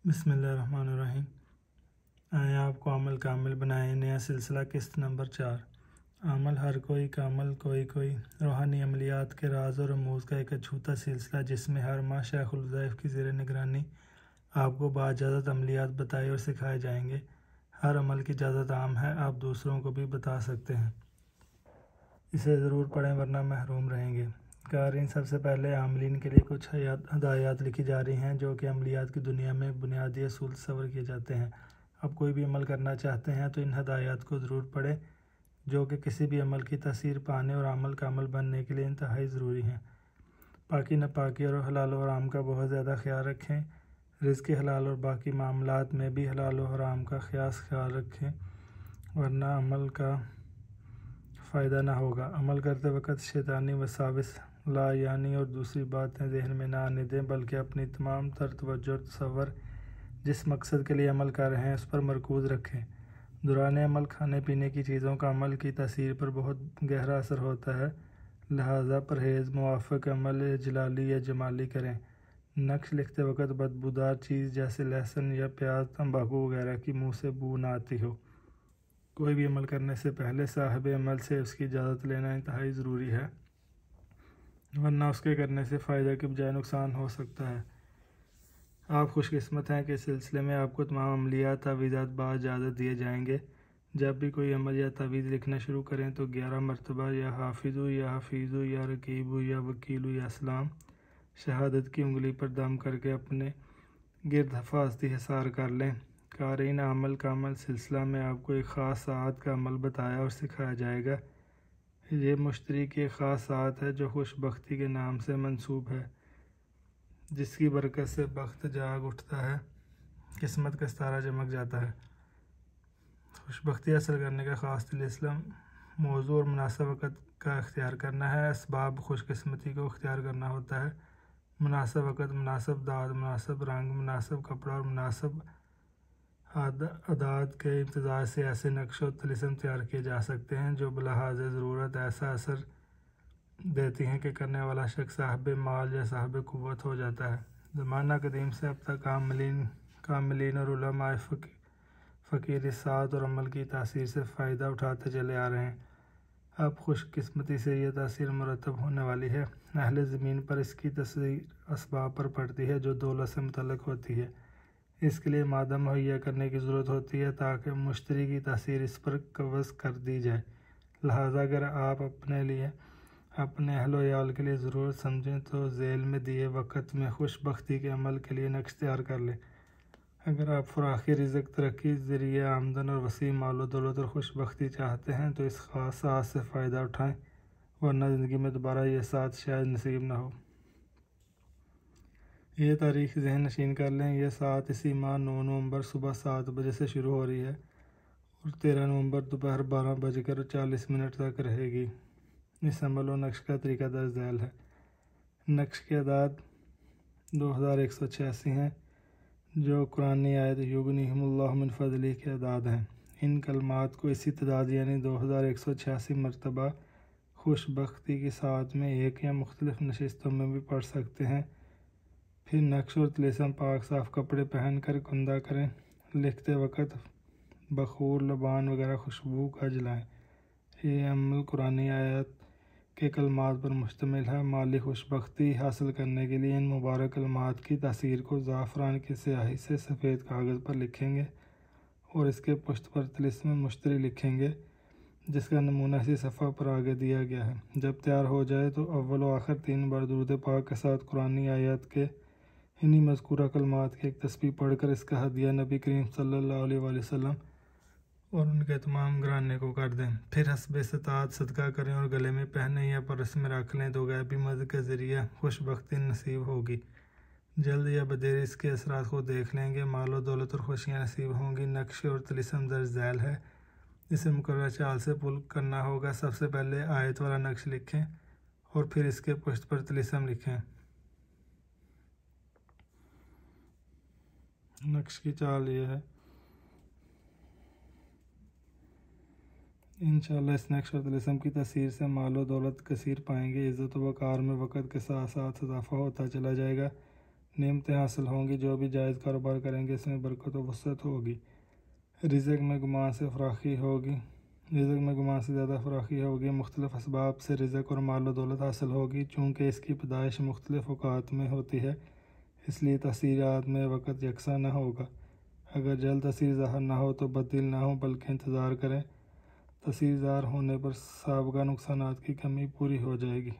بسم اللہ الرحمن الرحیم۔ آئیں آپ کو عمل کامل بنائیں۔ نیا سلسلہ قسط نمبر 4۔ عمل ہر کوئی کا عمل کوئی روحانی عملیات کے راز اور رموز کا ایک اچھوتا سلسلہ، جس میں ہر ماہ شیخ الوظائف کی زیر نگرانی آپ کو باجازت عملیات بتائے اور سکھائے جائیں گے۔ ہر عمل کی اجازت عام ہے، آپ دوسروں کو بھی بتا سکتے ہیں۔ اسے ضرور پڑھیں ورنہ محروم رہیں گے۔ قارئین، سب سے پہلے عاملین کے لیے کچھ ہدایات لکھی جا رہی ہیں جو کہ عملیات کی دنیا میں بنیادی اصول تصور کیے جاتے ہیں۔ اب کوئی بھی عمل کرنا چاہتے ہیں تو ان ہدایات کو ضرور پڑھیں، جو کہ کسی بھی عمل کی تاثیر پانے اور عمل کامل بننے کے لیے انتہائی ضروری ہیں۔ پاکی ناپاکی اور حلال و حرام کا بہت زیادہ خیال رکھیں۔ رزق حلال اور باقی معاملات میں بھی حلال و حرام کا خیال رکھیں، ورنہ عمل کا فائدہ نہ ہوگا۔ عمل کرتے وقت شیطانی وساوس، لا یعنی اور دوسری باتیں ذہن میں نہ آنے دیں، بلکہ اپنی تمام تر توجہ اور تصور جس مقصد کے لیے عمل کر رہے ہیں اس پر مرکوز رکھیں۔ دوران عمل کھانے پینے کی چیزوں کا عمل کی تاثیر پر بہت گہرا اثر ہوتا ہے، لہذا پرہیز موافق عمل جلالی یا جمالی کریں۔ نقش لکھتے وقت بدبودار چیز جیسے لہسن یا پیاز، تمباکو وغیرہ کی منہ سے بو نہ آتی ہو۔ کوئی بھی عمل کرنے سے پہلے صاحب عمل سے اس کی اجازت لینا انتہائی ضروری ہے، ورنہ اس کے کرنے سے فائدہ کے بجائے نقصان ہو سکتا ہے۔ آپ خوش قسمت ہیں کہ اس سلسلے میں آپ کو تمام عملیات تعویذات باجازت دیے جائیں گے۔ جب بھی کوئی عمل یا تعویذ لکھنا شروع کریں تو 11 مرتبہ یا حافظ یا حفیظ یا رقیب یا وکیل یا اسلام شہادت کی انگلی پر دم کر کے اپنے گرد حفاظتی حصار کر لیں۔ قارئین، عمل کامل سلسلہ میں آپ کو ایک خاص ساعت کا عمل بتایا اور سکھایا جائے گا۔ یہ مشتری کی ایک خاص ساعت ہے جو خوش بختی کے نام سے منسوب ہے، جس کی برکت سے بخت جاگ اٹھتا ہے، قسمت کا ستارہ چمک جاتا ہے۔ خوش بختی حاصل کرنے کا خاص طریقہ موضوع اور مناسب وقت کا اختیار کرنا ہے۔ اسباب خوش قسمتی کو اختیار کرنا ہوتا ہے: مناسب وقت، مناسب دعوت، مناسب رنگ، مناسب کپڑا اور مناسب اعداد کے امتزاج سے ایسے نقش و طلسم تیار کیے جا سکتے ہیں جو بلحاظ ضرورت ایسا اثر دیتی ہیں کہ کرنے والا شخص صاحب مال یا صاحب قوت ہو جاتا ہے۔ زمانہ قدیم سے اب تک کاملین اور علماء فقیر اس ساعت اور عمل کی تاثیر سے فائدہ اٹھاتے چلے آ رہے ہیں۔ اب خوش قسمتی سے یہ تاثیر مرتب ہونے والی ہے۔ اہل زمین پر اس کی تاثیر اسباب پر پڑتی ہے جو دولت سے متعلق ہوتی ہے۔ اس کے لیے مادہ مہیا کرنے کی ضرورت ہوتی ہے تاکہ مشتری کی تاثیر اس پر قبض کر دی جائے۔ لہذا اگر آپ اپنے اہل و عیال کے لیے ضرورت سمجھیں تو ذیل میں دیے وقت میں خوش بختی کے عمل کے لیے نقش تیار کر لیں۔ اگر آپ فراخی رزق، ترقی، ذریعہ آمدن اور وسیع مال و دولت اور خوش بختی چاہتے ہیں تو اس خاص ساعت سے فائدہ اٹھائیں، ورنہ زندگی میں دوبارہ یہ ساعت شاید نصیب نہ ہو۔ یہ تاریخ ذہن نشین کر لیں، یہ ساعت اسی ماہ 9 نومبر صبح 7 بجے سے شروع ہو رہی ہے اور 13 نومبر دوپہر 12:40 تک رہے گی۔ اس عمل و نقش کا طریقہ درج ذیل ہے۔ نقش کے اعداد 2186 ہیں، جو قرآنی آیت یغنیہم اللہ من فضلہ کے اعداد ہیں۔ ان کلمات کو اسی تعداد یعنی 2186 مرتبہ خوش بختی کی ساعت میں ایک یا مختلف نشستوں میں بھی پڑھ سکتے ہیں۔ پھر نقش اور طلسم پاک صاف کپڑے پہن کر کندہ کریں۔ لکھتے وقت بخور، لبان وغیرہ خوشبو کا جلائیں۔ یہ عمل قرآنی آیات کے کلمات پر مشتمل ہے۔ مالی خوش بختی حاصل کرنے کے لیے ان مبارک کلمات کی تاثیر کو زعفران کی سیاہی سے سفید کاغذ پر لکھیں گے اور اس کے پشت پر طلسم مشتری لکھیں گے، جس کا نمونہ اسی صفحہ پر آگے دیا گیا ہے۔ جب تیار ہو جائے تو اول و آخر 3 بار درود پاک کے ساتھ قرآنی آیات کے انہی مذکورہ کلمات کی ایک تسبیح پڑھ کر اس کا ہدیہ نبی کریم صلی اللہ علیہ وآلہ وسلم اور ان کے تمام گھرانے کو کر دیں۔ پھر حسب استطاعت صدقہ کریں اور گلے میں پہنیں یا پرس میں رکھ لیں تو غیبی مدد کے ذریعے خوش بختی نصیب ہوگی۔ جلد یا بدیر اس کے اثرات کو دیکھ لیں گے، مال و دولت اور خوشیاں نصیب ہوں گی۔ نقش اور طلسم درج ذیل ہے، اسے مقررہ چال سے پل کرنا ہوگا۔ سب سے پہلے آیت والا نقش لکھیں اور پھر اس کے پشت پر طلسم لکھیں۔ نقش کی چال یہ ہے۔ انشاءاللہ اس نقش اور طلسم کی تاثیر سے مال و دولت کثیر پائیں گے، عزت و وقار میں وقت کے ساتھ ساتھ اضافہ ہوتا چلا جائے گا، نعمتیں حاصل ہوں گی، جو بھی جائز کاروبار کریں گے اس میں برکت و وسعت ہوگی۔ رزق میں گمان سے فراخی ہوگی، رزق میں گمان سے زیادہ فراخی ہوگی۔ مختلف اسباب سے رزق اور مال و دولت حاصل ہوگی، چونکہ اس کی پیدائش مختلف اوقات میں ہوتی ہے، اس لیے تاثیرات میں وقت یکساں نہ ہوگا۔ اگر جلد تاثیر ظاہر نہ ہو تو بددل نہ ہو بلکہ انتظار کریں، تاثیر ظاہر ہونے پر سابقہ نقصانات کی کمی پوری ہو جائے گی۔